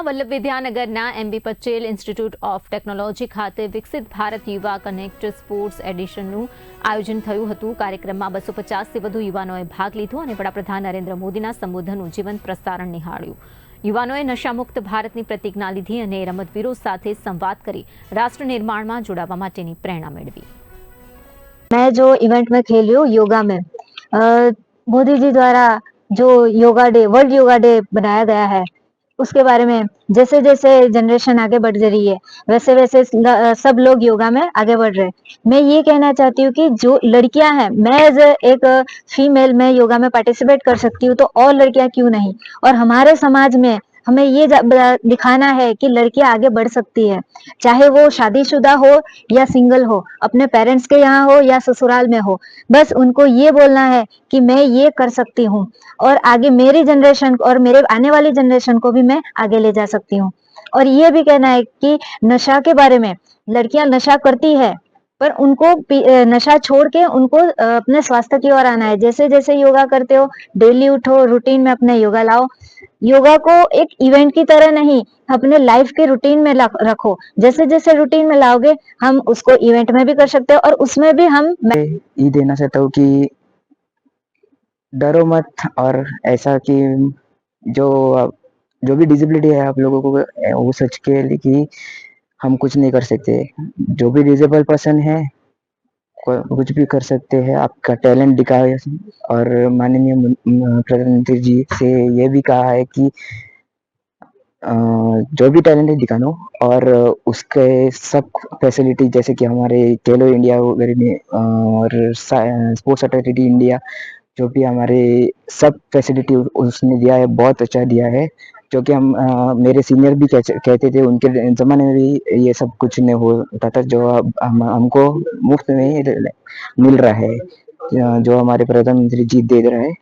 વલ્લભ વિદ્યાનગરના MB Patel institute of technology ખાતે વિકસિત ભારત યુવા કનેક્ટ સ્પોર્ટ્સ એડિશનનું આયોજન થયું હતું। કાર્યક્રમમાં 250થી વધુ યુવાનોએ ભાગ લીધો અને વડાપ્રધાન નરેન્દ્ર મોદીના સંબોધનનું જીવંત પ્રસારણ નિહાળ્યું। યુવાનોએ નશામુક્ત ભારતની પ્રતિજ્ઞા લીધી અને રમતવીરો સાથે સંવાદ કરી રાષ્ટ્ર નિર્માણમાં જોડાવા માટેની પ્રેરણા મેળવી। मैं जो इवेंट में खेली हूँ योगा में, मोदी जी द्वारा जो yoga day, world yoga day बनाया गया है, उसके बारे में जैसे जैसे जनरेशन आगे बढ़ रही है वैसे वैसे सब लोग योगा में आगे बढ़ रहे हैं। मैं ये कहना चाहती हूँ कि जो लड़कियां हैं, मैं एज एक फीमेल मैं योगा में पार्टिसिपेट कर सकती हूँ, तो और लड़कियां क्यों नहीं। और हमारे समाज में हमें ये दिखाना है कि लड़कियां आगे बढ़ सकती है, चाहे वो शादीशुदा हो या सिंगल हो, अपने पेरेंट्स के यहाँ हो या ससुराल में हो, बस उनको ये बोलना है कि मैं ये कर सकती हूँ और आगे मेरी जनरेशन और मेरे आने वाली जनरेशन को भी मैं आगे ले जा सकती हूँ। और ये भी कहना है कि नशा के बारे में, लड़कियां नशा करती है पर उनको नशा छोड़ के उनको अपने स्वास्थ्य की ओर आना है। जैसे जैसे योगा करते हो, डेली उठो, रूटीन में अपने योगा लाओ। योगा को एक इवेंट की तरह नहीं, अपने लाइफ के रूटीन में रखो। जैसे जैसे रूटीन में लाओगे हम उसको इवेंट में भी कर सकते हैं और उसमें भी हम ये देना चाहता हूँ कि डरो मत। और ऐसा कि जो जो भी डिसेबिलिटी है आप लोगों को वो सच के लिए कि हम कुछ नहीं कर सकते। जो भी डिसेबल पर्सन है कुछ भी कर सकते हैं, आपका टैलेंट दिखाए। और माननीय प्रधानमंत्री जी से ये भी कहा है कि जो भी टैलेंट है दिखाना, और उसके सब फैसिलिटी जैसे कि हमारे खेलो इंडिया वगैरह में और स्पोर्ट्स अथॉरिटी इंडिया जो भी हमारे सब फैसिलिटी उसने दिया है, बहुत अच्छा दिया है। जो कि हम मेरे सीनियर भी कहते थे, उनके ज़माने में भी ये सब कुछ नहीं होता था जो अब हमको मुफ्त में मिल रहा है, जो हमारे प्रधानमंत्री जी दे रहे हैं।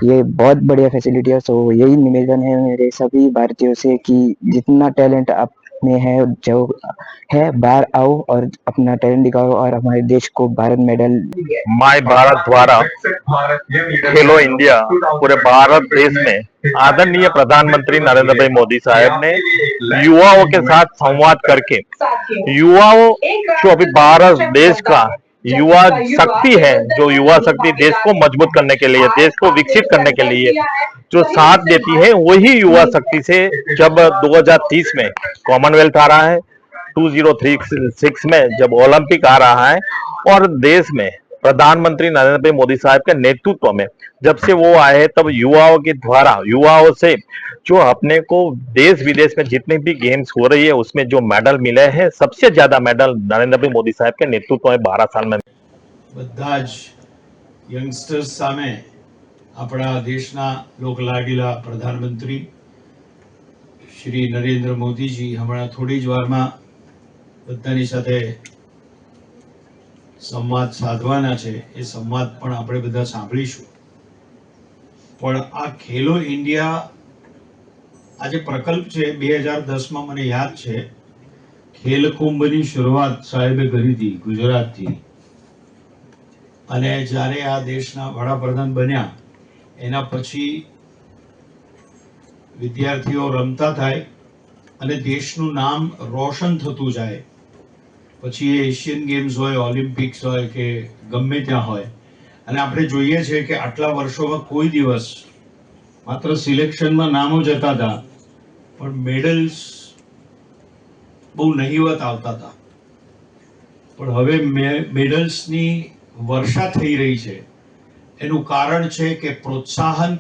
ये बहुत बढ़िया फैसिलिटी है। सो यही निवेदन है मेरे सभी भारतीयों से कि जितना टैलेंट आप में है, जो है, बाहर आओ और अपना टैलेंट दिखाओ और हमारे देश को भारत मेडल। माय भारत द्वारा खेलो इंडिया पूरे भारत देश में आदरणीय प्रधानमंत्री नरेंद्र भाई मोदी साहब ने युवाओं के साथ संवाद करके युवाओं जो अभी भारत देश का युवा शक्ति है, जो युवा शक्ति देश को मजबूत करने के लिए, देश को विकसित करने के लिए जो साथ देती है, वही युवा शक्ति से जब 2030 में कॉमनवेल्थ आ रहा है, 2036 में जब ओलंपिक आ रहा है, और देश में प्रधानमंत्री नरेंद्र भाई मोदी साहब के नेतृत्व में जब से वो आए हैं, तब युवाओं के द्वारा युवाओं से जो अपने को देश विदेश में जितने भी गेम्स हो रही है उसमें जो मेडल मिले हैं, सबसे ज्यादा मेडल नरेंद्र भाई मोदी साहब के नेतृत्व में 12 साल में બધા જ યંગસ્ટર્સ સામે આપણા દેશના લોકલાડીલા પ્રધાનમંત્રી શ્રી નરેન્દ્ર મોદીજી હમણાં થોડી જ વારમાં બધાની સાથે સંવાદ સાધવાના છે। એ સંવાદ પણ આપણે બધા સાંભળીશું। પણ આ ખેલો ઇન્ડિયા આ જે પ્રકલ્પ છે 2010 માં મને યાદ છે ખેલ કુંભની શરૂઆત સાહેબે કરી હતી ગુજરાતથી। અને જ્યારે આ દેશના વડાપ્રધાન બન્યા એના પછી વિદ્યાર્થીઓ રમતા થાય અને દેશનું નામ રોશન થતું જાય। પછી એ એશિયન ગેમ્સ હોય, ઓલિમ્પિક્સ હોય કે ગમે ત્યાં હોય, અને આપણે જોઈએ છે કે આટલા વર્ષોમાં કોઈ દિવસ માત્ર સિલેક્શનમાં નામો જતા હતા પણ મેડલ્સ બહુ નહીવત આવતા હતા। પણ હવે મેડલ્સની વર્ષા થઈ રહી છે। એનું કારણ છે કે પ્રોત્સાહન